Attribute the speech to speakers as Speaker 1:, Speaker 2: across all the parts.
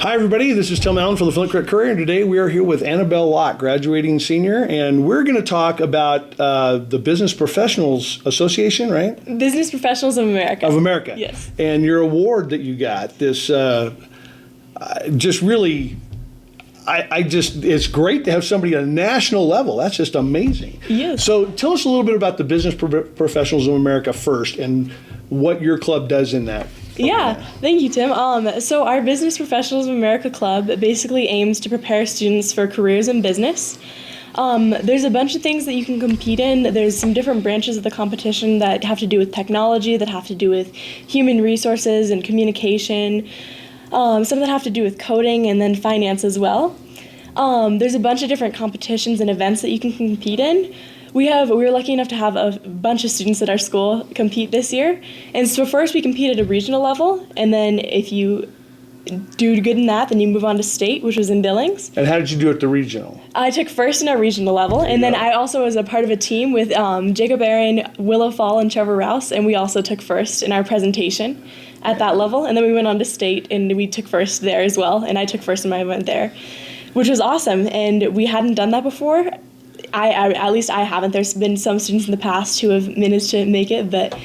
Speaker 1: Hi, everybody. This is Tim Allen from the Flint Courier, and today we are here with Annabelle Locke, graduating senior, and we're going to talk about the Business Professionals Association, right?
Speaker 2: Business Professionals of America.
Speaker 1: Of America.
Speaker 2: Yes.
Speaker 1: And your award that you got, this just really, it's great to have somebody at a national level. That's just amazing.
Speaker 2: Yes.
Speaker 1: So tell us a little bit about the Business Professionals of America first, and what your club does in that.
Speaker 2: Yeah, thank you, Tim. So our Business Professionals of America Club basically aims to prepare students for careers in business. There's a bunch of things that you can compete in. There's some different branches of the competition that have to do with technology, that have to do with human resources and communication, some that have to do with coding, and then finance as well. There's a bunch of different competitions and events that you can compete in. We were lucky enough to have a bunch of students at our school compete this year. And so first we compete at a regional level, and then if you do good in that, then you move on to state, which was in Billings.
Speaker 1: And how did you do at the regional?
Speaker 2: I took first in our regional level, and then I also was a part of a team with Jacob Aaron, Willow Fall, and Trevor Rouse, and we also took first in our presentation at that level. And then we went on to state, and we took first there as well, and I took first in my event there, which was awesome, and we hadn't done that before. At least I haven't. There's been some students in the past who have managed to make it, but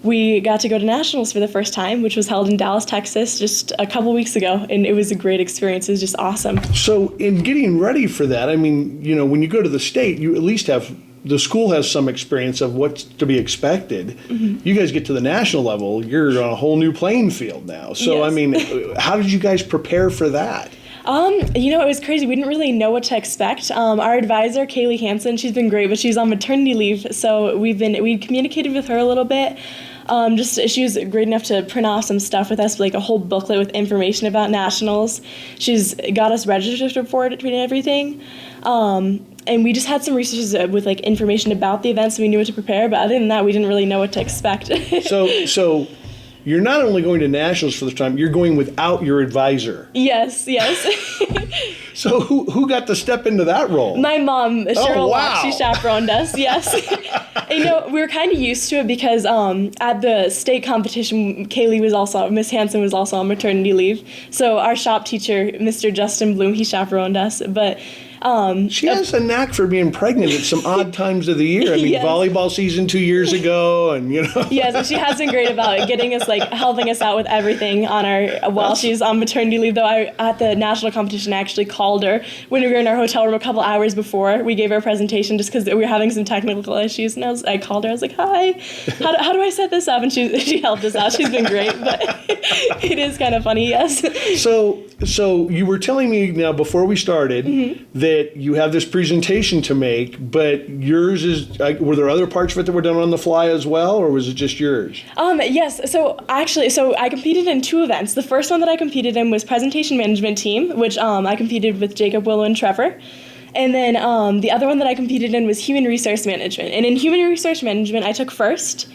Speaker 2: we got to go to nationals for the first time, which was held in Dallas, Texas, just a couple weeks ago, and it was a great experience. It was just awesome.
Speaker 1: So in getting ready for that, I mean, you know, when you go to the state, you at least have, the school has some experience of what's to be expected. Mm-hmm. You guys get to the national level, you're on a whole new playing field now. So, yes. I mean, how did you guys prepare for that?
Speaker 2: It was crazy. We didn't really know what to expect. Our advisor, Kaylee Hansen, she's been great, but she's on maternity leave, so we communicated with her a little bit. She was great enough to print off some stuff with us, like a whole booklet with information about nationals. She's got us registered for it and everything. And we just had some resources with like information about the events, so we knew what to prepare, but other than that, we didn't really know what to expect.
Speaker 1: So you're not only going to nationals for the time, you're going without your advisor.
Speaker 2: Yes.
Speaker 1: So who got to step into that role?
Speaker 2: My mom, Cheryl Locke, she
Speaker 1: Wow.
Speaker 2: chaperoned us, yes. And, we were kind of used to it because at the state competition, Miss Hansen was also on maternity leave. So our shop teacher, Mr. Justin Bloom, he chaperoned us. But
Speaker 1: she has a knack for being pregnant at some odd times of the year. I mean,
Speaker 2: yes.
Speaker 1: Volleyball season 2 years ago, and you know.
Speaker 2: Yes, and she has been great about getting us, helping us out with everything while she's on maternity leave. Though at the national competition, I actually called her when we were in our hotel room a couple hours before we gave her a presentation, just because we were having some technical issues. And I called her. I was like, "Hi, how do I set this up?" And she helped us out. She's been great, but it is kind of funny, yes.
Speaker 1: So you were telling me now before we started that you have this presentation to make, but yours is, were there other parts of it that were done on the fly as well, or was it just yours?
Speaker 2: Yes, so I competed in 2 events. The first one that I competed in was presentation management team, which I competed with Jacob, Willow, and Trevor. And then the other one that I competed in was human resource management. And in human resource management, I took first.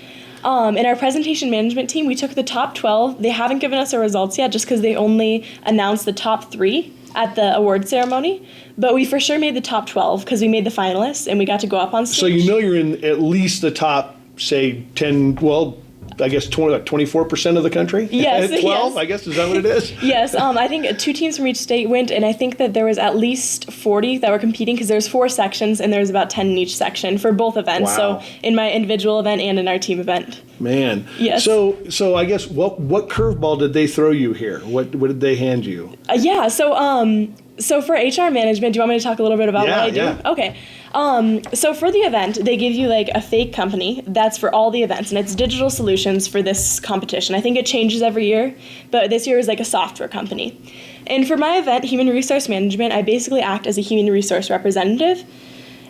Speaker 2: In our presentation management team, we took the top 12. They haven't given us our results yet just because they only announced the top 3 at the award ceremony. But we for sure made the top 12 because we made the finalists and we got to go up on stage.
Speaker 1: So you know you're in at least the top, say, 10, well, I guess 24% of the country?
Speaker 2: Yes.
Speaker 1: 12,
Speaker 2: yes.
Speaker 1: I guess, is that what it is?
Speaker 2: Yes, I think 2 teams from each state went, and I think that there was at least 40 that were competing because there's 4 sections, and there's about 10 in each section for both events.
Speaker 1: Wow.
Speaker 2: So in my individual event and in our team event.
Speaker 1: Man.
Speaker 2: Yes.
Speaker 1: So I guess what curveball did they throw you here? What did they hand you?
Speaker 2: So for HR management, do you want me to talk a little bit about what I do?
Speaker 1: Yeah.
Speaker 2: Okay. So for the event, they give you a fake company that's for all the events, and it's digital solutions for this competition. I think it changes every year, but this year is a software company. And for my event, human resource management, I basically act as a human resource representative,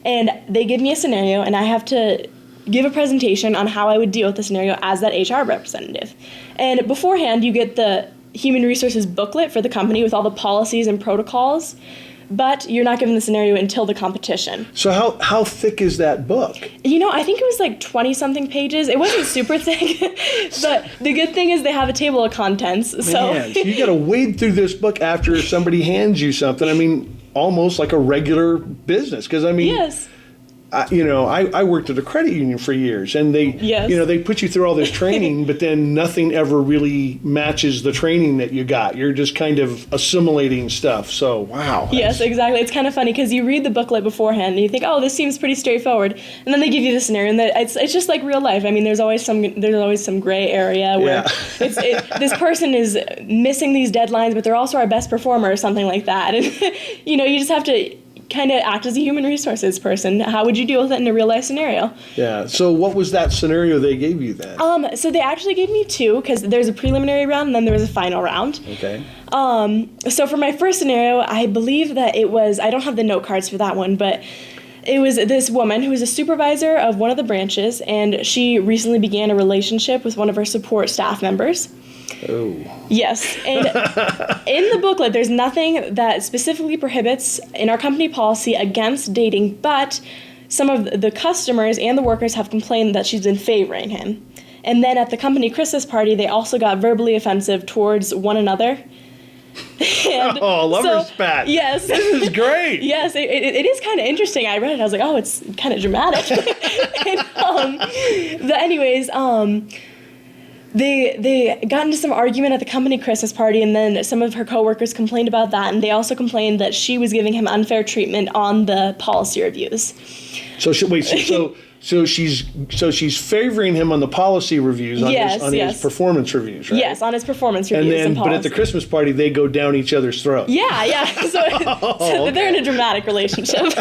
Speaker 2: and they give me a scenario, and I have to give a presentation on how I would deal with the scenario as that HR representative. And beforehand, you get the human resources booklet for the company with all the policies and protocols, but you're not given the scenario until the competition.
Speaker 1: So how thick is that book?
Speaker 2: I think it was 20-something pages. It wasn't super thick, but the good thing is they have a table of contents. So
Speaker 1: you got to wade through this book after somebody hands you something. I mean, almost like a regular business, because
Speaker 2: Yes.
Speaker 1: I worked at a credit union for years, and they,
Speaker 2: Yes.
Speaker 1: they put you through all this training, but then nothing ever really matches the training that you got. You're just kind of assimilating stuff. So, wow.
Speaker 2: Yes, exactly. It's kind of funny because you read the booklet beforehand and you think, oh, this seems pretty straightforward, and then they give you the scenario, and it's just like real life. I mean, there's always some gray area where this person is missing these deadlines, but they're also our best performer or something like that, and you just have to kind of act as a human resources person. How would you deal with it in a real life scenario?
Speaker 1: Yeah. So what was that scenario they gave you then?
Speaker 2: So they actually gave me two, because there's a preliminary round and then there was a final round.
Speaker 1: Okay.
Speaker 2: So for my first scenario, I believe that it was, I don't have the note cards for that one, but it was this woman who was a supervisor of one of the branches, and she recently began a relationship with one of her support staff members.
Speaker 1: Oh.
Speaker 2: Yes, and in the booklet, there's nothing that specifically prohibits in our company policy against dating, but some of the customers and the workers have complained that she's been favoring him. And then at the company Christmas party, they also got verbally offensive towards one another. And
Speaker 1: lover's spat. Yes. This is great.
Speaker 2: Yes, it is kind of interesting. I read it, I was like, oh, it's kind of dramatic. They got into some argument at the company Christmas party, and then some of her coworkers complained about that, and they also complained that she was giving him unfair treatment on the policy reviews.
Speaker 1: So she's favoring him on the policy reviews on his performance reviews, right?
Speaker 2: Yes, on his performance reviews and
Speaker 1: but at the Christmas party they go down each other's throats.
Speaker 2: Yeah. So they're in a dramatic relationship.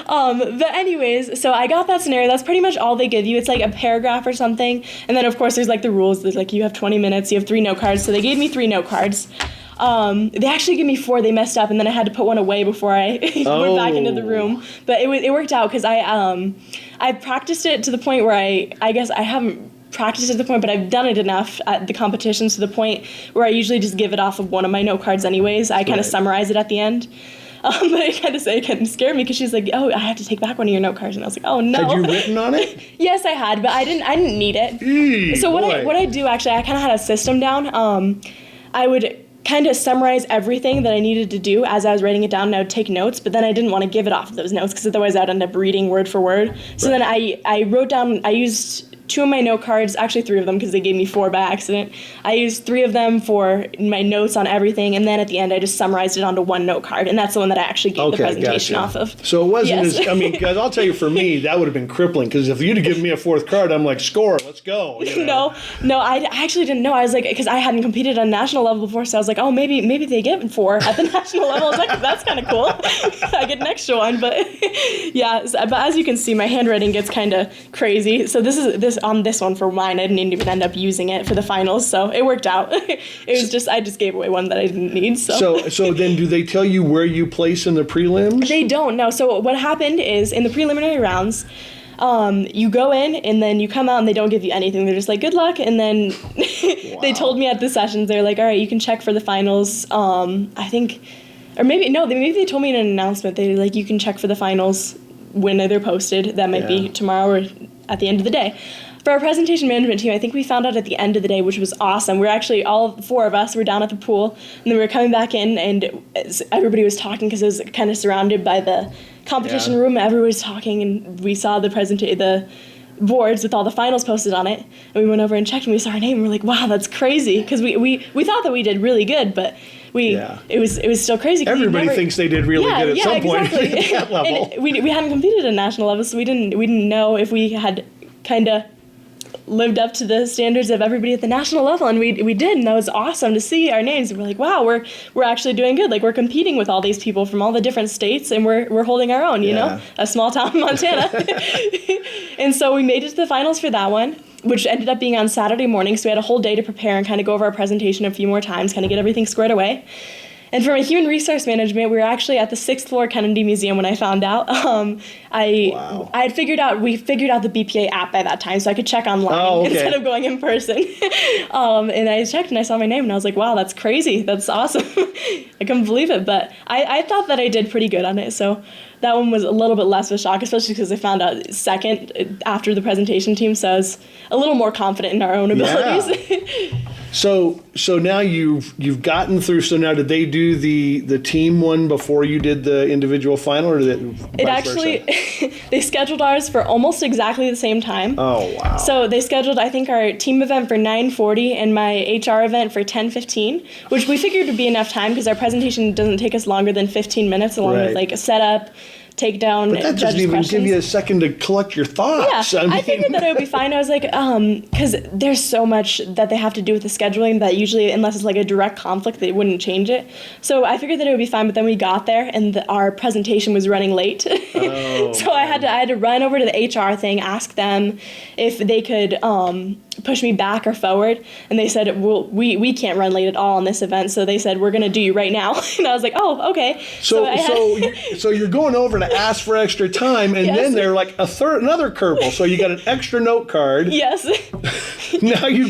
Speaker 2: But anyways, so I got that scenario. That's pretty much all they give you. It's like a paragraph or something, and then of course there's like the rules. There's like you have 20 minutes, you have 3 note cards. So they gave me 3 note cards. They actually gave me 4. They messed up, and then I had to put one away before I went back into the room. But it worked out because I practiced it to the point where I guess I haven't practiced it to the point, but I've done it enough at the competitions to the point where I usually just give it off of one of my note cards anyways. I kind of summarize it at the end. But it kind of scared me because she's like, oh, I have to take back one of your note cards. And I was like, oh, no.
Speaker 1: Had you written on it?
Speaker 2: Yes, I had, but I didn't need it. So what I do, actually, I kind of had a system down. I would kind of summarize everything that I needed to do as I was writing it down, and I would take notes, but then I didn't want to give it off of those notes because otherwise I'd end up reading word for word. So then I wrote down, I used 2 of my note cards, actually 3 of them because they gave me 4 by accident. I used 3 of them for my notes on everything, and then at the end I just summarized it onto 1 note card, and that's the one that I actually gave the presentation off of.
Speaker 1: So it wasn't guys, I'll tell you, for me, that would have been crippling, because if you'd have given me a 4th card, I'm like, score, let's go.
Speaker 2: No, I actually didn't know. I was like, because I hadn't competed on national level before, so I was like, oh, maybe they get 4 at the national level. I was like, that's kind of cool. I get an extra one, but but as you can see, my handwriting gets kind of crazy. So this on this one for mine, I didn't even end up using it for the finals, so it worked out. I just gave away one that I didn't need. So
Speaker 1: then do they tell you where you place in the prelims?
Speaker 2: They don't, no. So what happened is in the preliminary rounds, you go in and then you come out and they don't give you anything. They're just like, good luck. And then they told me at the sessions, they're like, all right, you can check for the finals. I think, or maybe they told me in an announcement, they're like, you can check for the finals when they're posted. That might be tomorrow or at the end of the day. For our presentation management team, I think we found out at the end of the day, which was awesome. We were actually, all 4 of us were down at the pool, and then we were coming back in, and everybody was talking because it was kind of surrounded by the competition room. Everybody was talking, and we saw the boards with all the finals posted on it, and we went over and checked, and we saw our name, and we're like, wow, that's crazy, because we thought that we did really good, but it was still crazy.
Speaker 1: Everybody thinks they did really good at some point at that level.
Speaker 2: And we hadn't competed at national level, so we didn't know if we had kind of lived up to the standards of everybody at the national level, and we did, and that was awesome to see our names. We're like, wow, we're actually doing good. Like, we're competing with all these people from all the different states, and we're holding our own, you know, a small town in Montana. And so we made it to the finals for that one, which ended up being on Saturday morning, so we had a whole day to prepare and kind of go over our presentation a few more times, kind of get everything squared away. And for my human resource management, we were actually at the 6th floor Kennedy Museum when I found out. We figured out the BPA app by that time, so I could check online instead of going in person. And I checked and I saw my name and I was like, wow, that's crazy. That's awesome. I couldn't believe it, but I thought that I did pretty good on it. So that one was a little bit less of a shock, especially because I found out second after the presentation team, so I was a little more confident in our own abilities.
Speaker 1: Yeah. So now you've gotten through. So now, did they do the team one before you did the individual final, or did
Speaker 2: it actually they scheduled ours for almost exactly the same time.
Speaker 1: Oh wow!
Speaker 2: So they scheduled, I think, our team event for 9:40 and my HR event for 10:15, which we figured would be enough time because our presentation doesn't take us longer than 15 minutes, along with like a setup, take down,
Speaker 1: but that doesn't even give you a second to collect your thoughts.
Speaker 2: Yeah, I figured that it would be fine. I was like, because there's so much that they have to do with the scheduling that usually, unless it's like a direct conflict, they wouldn't change it. So I figured that it would be fine. But then we got there, and our presentation was running late.
Speaker 1: Oh,
Speaker 2: so I had to run over to the HR thing, ask them if they could push me back or forward, and they said, well, we can't run late at all on this event, so they said, we're going to do you right now. And I was like, oh, okay.
Speaker 1: So you're going over to ask for extra time, and
Speaker 2: Yes.
Speaker 1: then they're like another curveball. So you got an extra note card.
Speaker 2: Yes.
Speaker 1: Now you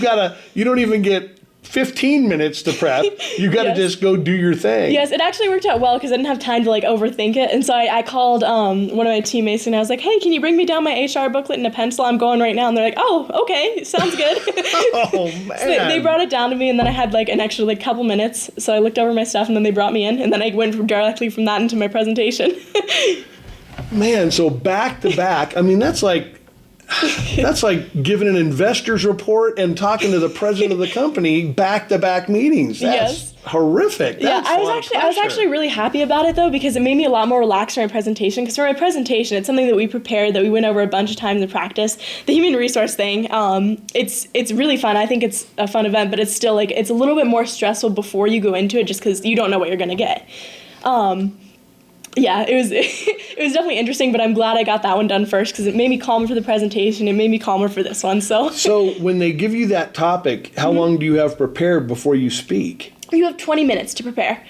Speaker 1: don't even get 15 minutes to prep. You got to
Speaker 2: Yes.
Speaker 1: just go do your thing.
Speaker 2: Yes, it actually worked out well because I didn't have time to like overthink it. And so I called one of my teammates and I was like, hey, can you bring me down my HR booklet and a pencil? I'm going right now. And they're like, oh, okay, sounds good.
Speaker 1: Oh, man.
Speaker 2: So they brought it down to me, and then I had like an extra like couple minutes. So I looked over my stuff, and then they brought me in, and then I went directly from that into my presentation.
Speaker 1: Man, so back to back, I mean, that's like giving an investor's report and talking to the president of the company back-to-back meetings. That's horrific. That's
Speaker 2: I was actually really happy about it though, because it made me a lot more relaxed for my presentation. Because for my presentation, it's something that we prepared, that we went over a bunch of times in practice. The human resource thing, it's really fun. I think it's a fun event, but it's still like it's a little bit more stressful before you go into it, just because you don't know what you're gonna get. Yeah, it was definitely interesting, but I'm glad I got that one done first because it made me calmer for the presentation. It made me calmer for this one. So
Speaker 1: when they give you that topic, how long do you have prepared before you speak?
Speaker 2: You have 20 minutes to prepare.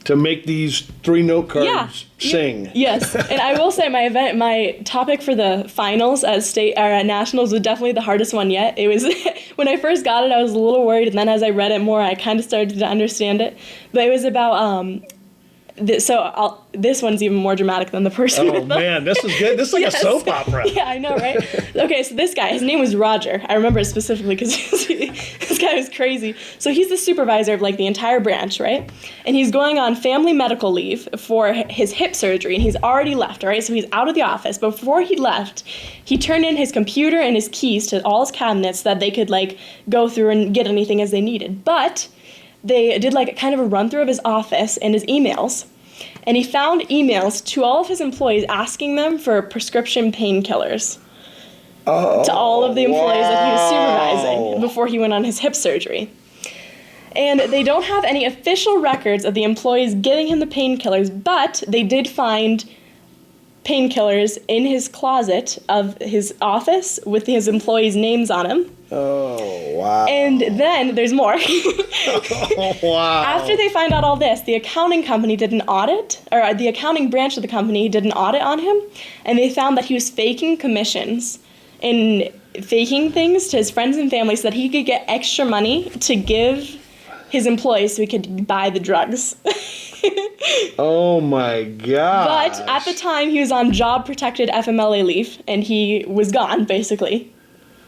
Speaker 1: To make these 3 note cards sing.
Speaker 2: Yes, and I will say my topic for the finals at state or at nationals was definitely the hardest one yet. It was when I first got it, I was a little worried, and then as I read it more, I kind of started to understand it. But it was about this one's even more dramatic than the person.
Speaker 1: Oh man, this is good. This is like a soap opera.
Speaker 2: Yeah, I know, right? Okay, so this guy, his name was Roger. I remember it specifically because this guy was crazy. So he's the supervisor of like the entire branch, right? And he's going on family medical leave for his hip surgery, and he's already left, all right? So he's out of the office. But before he left, he turned in his computer and his keys to all his cabinets that they could like go through and get anything as they needed. But they did like kind of a run through of his office and his emails. And he found emails to all of his employees asking them for prescription painkillers. To all of the employees that he was supervising before he went on his hip surgery. And they don't have any official records of the employees getting him the painkillers, but they did find painkillers in his closet of his office with his employees' names on them.
Speaker 1: Oh, wow.
Speaker 2: And then there's more.
Speaker 1: Oh, wow.
Speaker 2: After they find out all this, the accounting company did an audit, or the accounting branch of the company did an audit on him, and they found that he was faking commissions and faking things to his friends and family so that he could get extra money to give his employees so he could buy the drugs.
Speaker 1: Oh my God.
Speaker 2: But at the time, he was on job-protected FMLA leave, and he was gone, basically.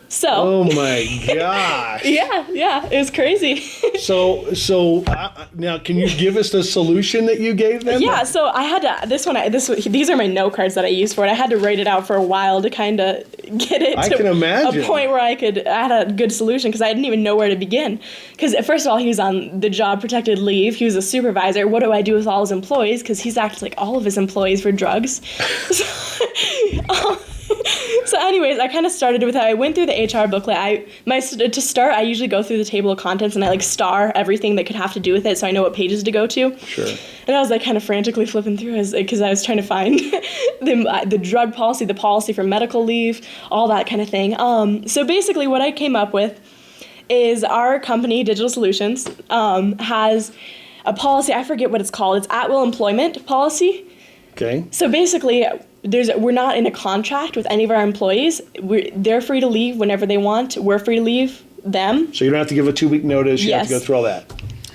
Speaker 2: So.
Speaker 1: Oh my gosh.
Speaker 2: Yeah, it was crazy.
Speaker 1: So now, can you give us the solution that you gave them?
Speaker 2: Yeah, so I had to. These are my note cards that I used for it. I had to write it out for a while to kind of get it
Speaker 1: I
Speaker 2: to
Speaker 1: can imagine.
Speaker 2: a point where I had a good solution because I didn't even know where to begin. Because first of all, he was on the job protected leave. He was a supervisor. What do I do with all his employees? Because he's acted like all of his employees for drugs. So anyways, I kind of started with how I went through the HR booklet. To start, I usually go through the table of contents and I like star everything that could have to do with it so I know what pages to go to.
Speaker 1: Sure.
Speaker 2: And I was like kind of frantically flipping through because I was trying to find the drug policy, the policy for medical leave, all that kind of thing. So basically what I came up with is our company, Digital Solutions, has a policy, I forget what it's called. It's at-will employment policy.
Speaker 1: Okay.
Speaker 2: So basically, we're not in a contract with any of our employees. They're free to leave whenever they want. We're free to leave them.
Speaker 1: So you don't have to give a 2-week notice. You have to go through all that.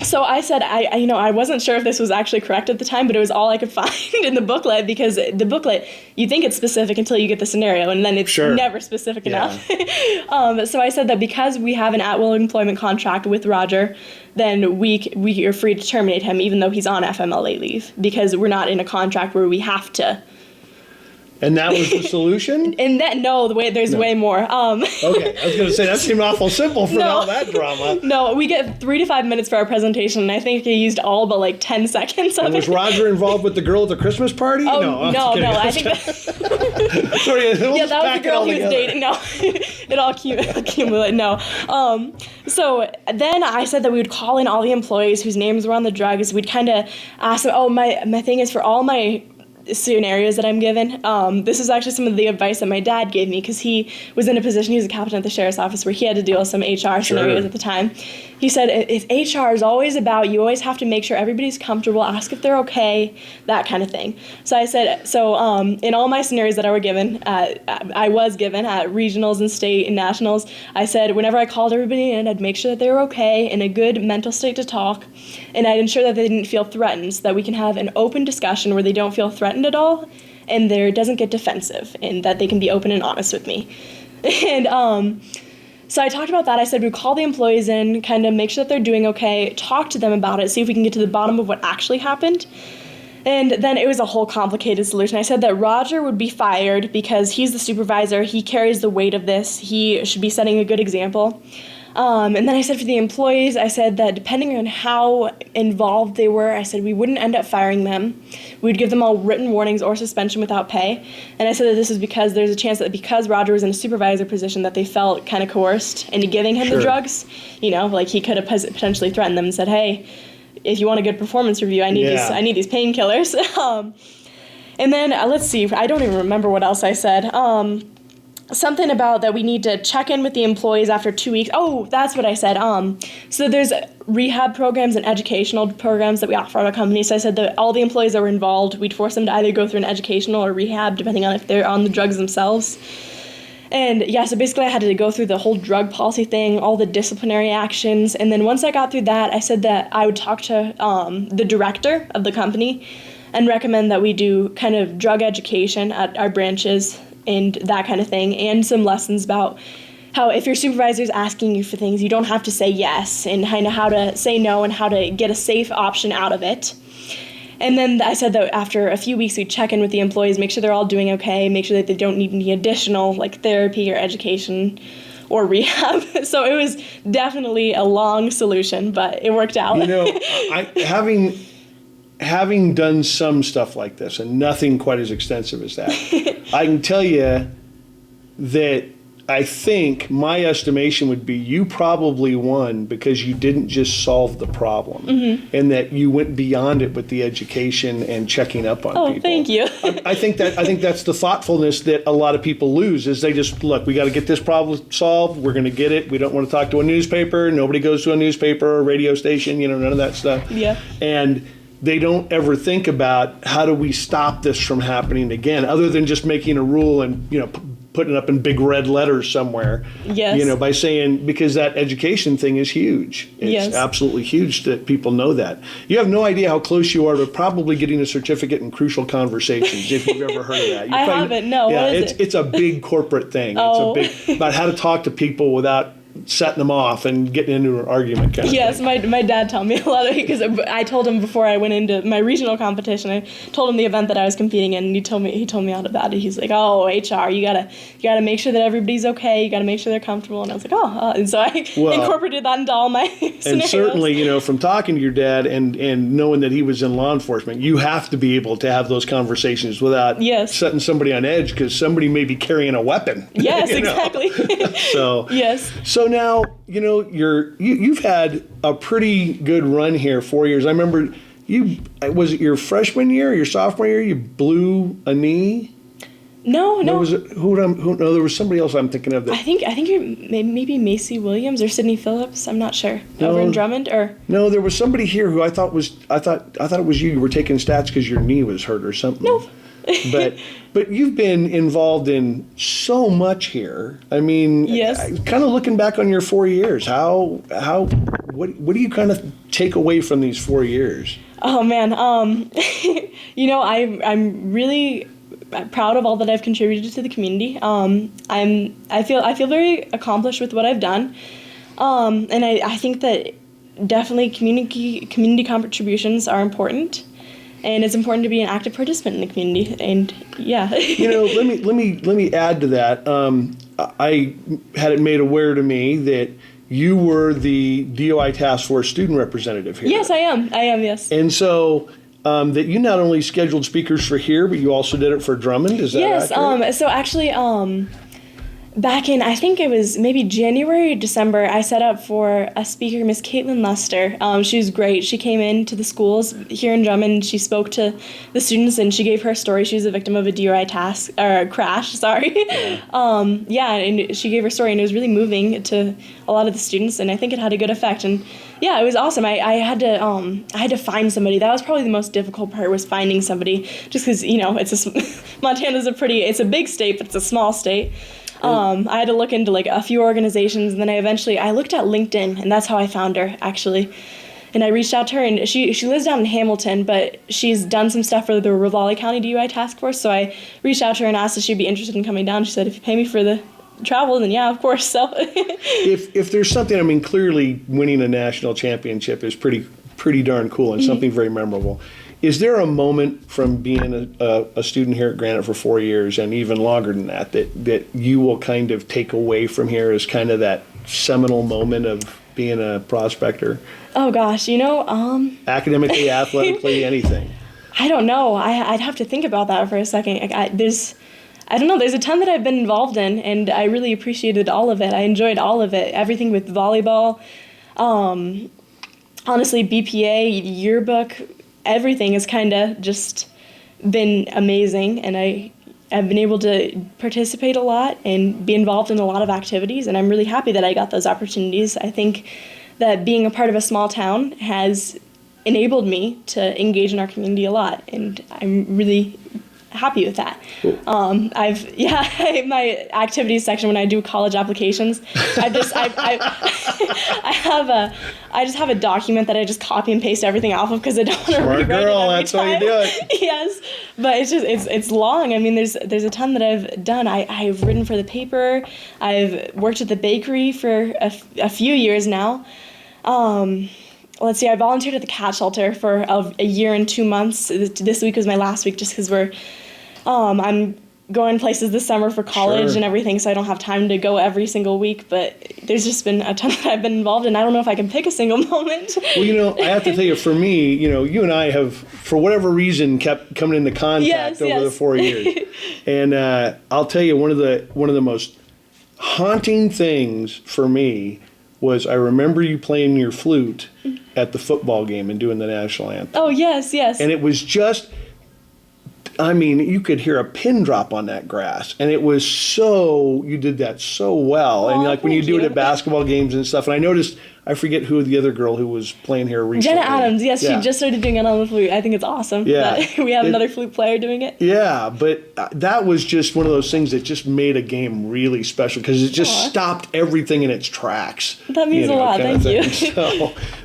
Speaker 2: So I said, I wasn't sure if this was actually correct at the time, but it was all I could find in the booklet, because the booklet, you think it's specific until you get the scenario, and then it's never specific enough. So I said that because we have an at-will employment contract with Roger, then we are free to terminate him even though he's on FMLA leave, because we're not in a contract where we have to.
Speaker 1: And that was the solution?
Speaker 2: And there's way more.
Speaker 1: Okay, I was going to say, that seemed awful simple for all that drama.
Speaker 2: No, we get 3 to 5 minutes for our presentation, and I think he used all but like 10 seconds of
Speaker 1: and was Roger involved with the girl at the Christmas party?
Speaker 2: Oh, no, I think
Speaker 1: Sorry,
Speaker 2: that was the girl he was dating. No, it all accumulated. No. So then I said that we would call in all the employees whose names were on the drugs. We'd kind of ask them, my thing is, for all my scenarios that I'm given. This is actually some of the advice that my dad gave me, because he was in a position, he was a captain at the sheriff's office, where he had to deal with some HR scenarios at the time. He said, if HR is always about, you always have to make sure everybody's comfortable, ask if they're okay, that kind of thing. So I said, in all my scenarios that I was given at regionals and state and nationals, I said whenever I called everybody in, I'd make sure that they were okay, in a good mental state to talk, and I'd ensure that they didn't feel threatened, so that we can have an open discussion where they don't feel threatened at all, and there doesn't get defensive, and that they can be open and honest with me. And so I talked about that. I said we'd call the employees in, kind of make sure that they're doing okay, talk to them about it, see if we can get to the bottom of what actually happened. And then it was a whole complicated solution. I said that Roger would be fired because he's the supervisor, he carries the weight of this, he should be setting a good example. And then I said for the employees, I said that depending on how involved they were, I said we wouldn't end up firing them. We'd give them all written warnings or suspension without pay. And I said that this is because there's a chance that because Roger was in a supervisor position that they felt kind of coerced into giving him the drugs. Like he could have potentially threatened them and said, hey, if you want a good performance review, I need these painkillers. And then let's see, I don't even remember what else I said. Something about that we need to check in with the employees after 2 weeks. Oh, that's what I said. So there's rehab programs and educational programs that we offer at our company. So I said that all the employees that were involved, we'd force them to either go through an educational or rehab, depending on if they're on the drugs themselves. And so basically I had to go through the whole drug policy thing, all the disciplinary actions. And then once I got through that, I said that I would talk to the director of the company and recommend that we do kind of drug education at our branches and that kind of thing, and some lessons about how if your supervisor is asking you for things, you don't have to say yes, and kind of how to say no and how to get a safe option out of it. And then I said that after a few weeks, we'd check in with the employees, make sure they're all doing okay, make sure that they don't need any additional therapy or education or rehab. So it was definitely a long solution, but it worked out.
Speaker 1: Having done some stuff like this, and nothing quite as extensive as that, I can tell you that I think my estimation would be you probably won because you didn't just solve the problem, and that you went beyond it with the education and checking up on people.
Speaker 2: Oh, thank you.
Speaker 1: I think that's the thoughtfulness that a lot of people lose, is they just, look, we got to get this problem solved, we're going to get it, we don't want to talk to a newspaper, nobody goes to a newspaper or a radio station, none of that stuff.
Speaker 2: Yeah.
Speaker 1: And they don't ever think about how do we stop this from happening again, other than just making a rule and putting it up in big red letters somewhere.
Speaker 2: Yes.
Speaker 1: By saying, because that education thing is huge. It's absolutely huge that people know that. You have no idea how close you are to probably getting a certificate in crucial conversations, if you've ever heard of that.
Speaker 2: I haven't. No.
Speaker 1: Yeah,
Speaker 2: what is it?
Speaker 1: It's a big corporate thing.
Speaker 2: Oh.
Speaker 1: It's about how to talk to people without setting them off and getting into an argument kind of thing.
Speaker 2: My dad told me a lot of it, because I told him before I went into my regional competition, I told him the event that I was competing in, and he told me all about it. He's like, oh, HR, you gotta make sure that everybody's okay, you gotta make sure they're comfortable. And I was like, and so I incorporated that into all my scenarios.
Speaker 1: And certainly, from talking to your dad and knowing that he was in law enforcement, you have to be able to have those conversations without setting somebody on edge, because somebody may be carrying a weapon.
Speaker 2: Yes, exactly.
Speaker 1: So
Speaker 2: yes.
Speaker 1: So now, you've had a pretty good run here, 4 years. I remember was it your freshman year or your sophomore year you blew a knee?
Speaker 2: No.
Speaker 1: No, there was somebody else I'm thinking of. That
Speaker 2: I think you're maybe Macy Williams or Sydney Phillips. I'm not sure. Over in Drummond, or
Speaker 1: no, there was somebody here who I thought it was you. You were taking stats because your knee was hurt or something.
Speaker 2: No,
Speaker 1: But you've been involved in so much here. I mean,
Speaker 2: Yes.
Speaker 1: kind of looking back on your 4 years, what do you kind of take away from these 4 years?
Speaker 2: Oh man, I'm really proud of all that I've contributed to the community. I feel very accomplished with what I've done, and I think that definitely community contributions are important. And it's important to be an active participant in the community, and yeah.
Speaker 1: Let me add to that. I had it made aware to me that you were the DOI Task Force student representative here.
Speaker 2: Yes, I am. Yes.
Speaker 1: And so that you not only scheduled speakers for here, but you also did it for Drummond. Is that accurate?
Speaker 2: Yes. So actually, back in, I think it was maybe January or December, I set up for a speaker, Miss Caitlin Lester. She was great. She came into the schools here in Drummond. She spoke to the students and she gave her story. She was a victim of a DUI crash. Sorry. Yeah. And she gave her story, and it was really moving to a lot of the students. And I think it had a good effect. And yeah, it was awesome. I had to find somebody. That was probably the most difficult part, was finding somebody. Just because Montana's it's a big state, but it's a small state. I had to look into like a few organizations, and then I looked at LinkedIn, and that's how I found her actually. And I reached out to her, and she lives down in Hamilton, but she's done some stuff for the Raleigh County DUI Task Force. So I reached out to her and asked if she'd be interested in coming down. She said, if you pay me for the travel, then yeah, of course. So
Speaker 1: if there's something, I mean, clearly winning a national championship is pretty darn cool and something very memorable. Is there a moment from being a student here at Granite for 4 years and even longer than that you will kind of take away from here as kind of that seminal moment of being a prospector?
Speaker 2: Oh gosh,
Speaker 1: academically, athletically, anything.
Speaker 2: I don't know. I'd have to think about that for a second. There's a ton that I've been involved in, and I really appreciated all of it. I enjoyed all of it. Everything with volleyball, honestly, BPA, yearbook, everything has kind of just been amazing, and I've been able to participate a lot and be involved in a lot of activities, and I'm really happy that I got those opportunities. I think that being a part of a small town has enabled me to engage in our community a lot, and I'm really happy with that.
Speaker 1: Cool.
Speaker 2: My activities section when I do college applications, I just have a document that I just copy and paste everything off of because I don't want to rewrite
Speaker 1: Smart girl,
Speaker 2: it every
Speaker 1: that's
Speaker 2: time.
Speaker 1: how you do it.
Speaker 2: Yes, but it's long. I mean, there's a ton that I've done. I've written for the paper. I've worked at the bakery for a few years now. Let's see, I volunteered at the cat shelter for a year and 2 months. This week was my last week just because I'm going places this summer for college and everything, so I don't have time to go every single week, but there's just been a ton that I've been involved in. I don't know if I can pick a single moment.
Speaker 1: Well, I have to tell you, for me, you and I have, for whatever reason, kept coming into contact over the 4 years. And I'll tell you, one of the most haunting things for me was I remember you playing your flute at the football game and doing the national anthem.
Speaker 2: Oh, yes.
Speaker 1: And it was just, I mean, you could hear a pin drop on that grass. And it was you did that so well. And like when you do it at basketball games and stuff. And I noticed, I forget who the other girl who was playing here recently.
Speaker 2: Jenna Adams, yes, she just started doing it on the flute. I think it's awesome that we have another flute player doing it.
Speaker 1: Yeah, but that was just one of those things that just made a game really special because it just stopped everything in its tracks.
Speaker 2: That means a lot, thank you.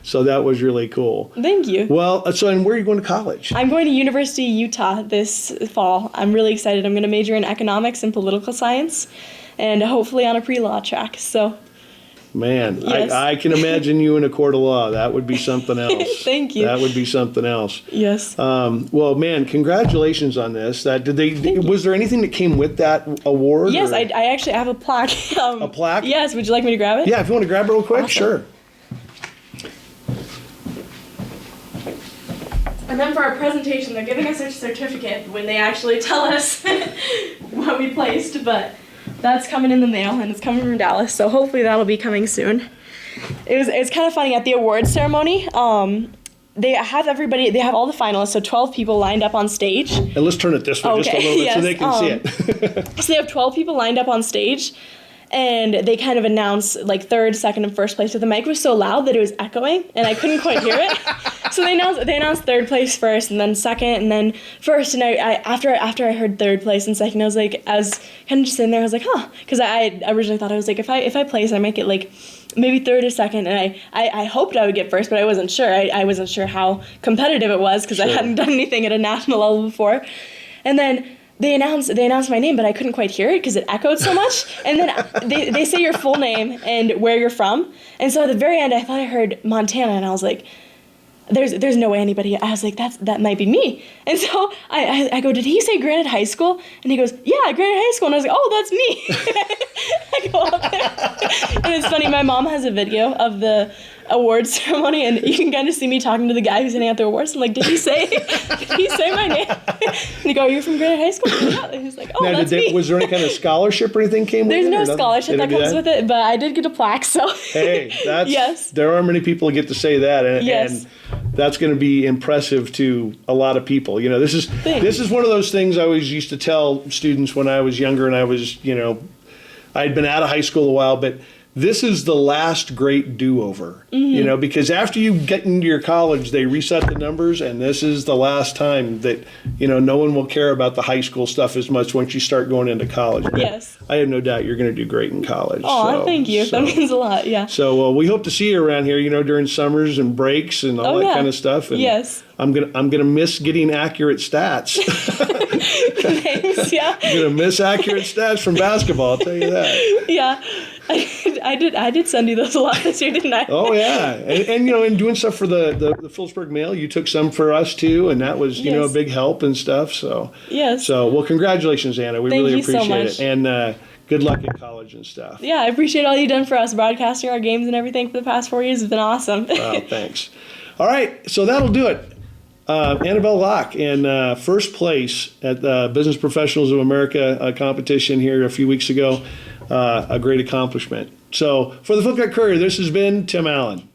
Speaker 1: So that was really cool.
Speaker 2: Thank you.
Speaker 1: Well, and where are you going to college?
Speaker 2: I'm going to University of Utah this fall. I'm really excited. I'm going to major in economics and political science and hopefully on a pre-law track, so...
Speaker 1: Man,
Speaker 2: yes.
Speaker 1: I can imagine you in a court of law. That would be something else.
Speaker 2: Thank you.
Speaker 1: That would be something else.
Speaker 2: Yes.
Speaker 1: Well, man, congratulations on this. Was there anything that came with that award?
Speaker 2: Yes, I actually have a plaque.
Speaker 1: A plaque?
Speaker 2: Yes. Would you like me to grab it?
Speaker 1: Yeah, if you want to grab it real quick,
Speaker 2: awesome.
Speaker 1: Sure.
Speaker 2: And then for our presentation, they're giving us a certificate when they actually tell us what we placed, but that's coming in the mail, and it's coming from Dallas, so hopefully that'll be coming soon. It's kind of funny, at the awards ceremony, they have all the finalists, so 12 people lined up on stage.
Speaker 1: And let's turn it this way just a little bit so they can see it.
Speaker 2: So they have 12 people lined up on stage, and they kind of announce like third, second, and first place. So the mic was so loud that it was echoing, and I couldn't quite hear it. So they announced third place first, and then second, and then first. And I after I heard third place and second, I was kind of just sitting there. I was like, huh, because I originally thought I was like, if I place, I might get like maybe third or second, and I hoped I would get first, but I wasn't sure. I wasn't sure how competitive it was because I hadn't done anything at a national level before. And then they announced my name, but I couldn't quite hear it because it echoed so much. And then they say your full name and where you're from. And so at the very end, I thought I heard Montana, and I was like, there's no way anybody. I was like, that might be me. And so I go, did he say Granite High School? And he goes, yeah, Granite High School. And I was like, oh, that's me. I go up there, and it's funny. My mom has a video of the awards ceremony, and you can kind of see me talking to the guy who's handing out the awards. I'm like, did he say my name? And he go, are you from Granite High School? Yeah. And he's like, oh,
Speaker 1: Now,
Speaker 2: that's me.
Speaker 1: was there any kind of scholarship or anything came with it?
Speaker 2: There's no
Speaker 1: or nothing?
Speaker 2: scholarship that comes with it, but I did get a plaque. So
Speaker 1: Hey, that's
Speaker 2: yes.
Speaker 1: There aren't many people who get to say that, and,
Speaker 2: Yes.
Speaker 1: and that's going to be impressive to a lot of people. You know, this is one of those things I always used to tell students when I was younger, and I was, I had been out of high school a while, but this is the last great do-over, because after you get into your college, they reset the numbers, and this is the last time that, no one will care about the high school stuff as much once you start going into college. But
Speaker 2: Yes.
Speaker 1: I have no doubt you're going to do great in college.
Speaker 2: Oh, thank you. That means a lot. Yeah.
Speaker 1: So we hope to see you around here, during summers and breaks and all that kind of stuff. And
Speaker 2: yes.
Speaker 1: I'm gonna miss getting accurate stats.
Speaker 2: Thanks. Yeah.
Speaker 1: I'm gonna miss accurate stats from basketball. I'll tell you that.
Speaker 2: Yeah. I did send you those a lot this year, didn't I?
Speaker 1: Oh yeah, and in doing stuff for the Phillipsburg Mail, you took some for us too, and that was a big help and stuff. So
Speaker 2: yes.
Speaker 1: So well, congratulations, Anna. We
Speaker 2: Thank
Speaker 1: really
Speaker 2: you so
Speaker 1: appreciate
Speaker 2: much.
Speaker 1: it, and good luck in college and stuff.
Speaker 2: Yeah, I appreciate all you've done for us, broadcasting our games and everything for the past 4 years. It's been awesome.
Speaker 1: Wow, thanks. All right, so that'll do it. Annabelle Locke in first place at the Business Professionals of America competition here a few weeks ago. A great accomplishment. So for the Flint Courier, this has been Tim Allen.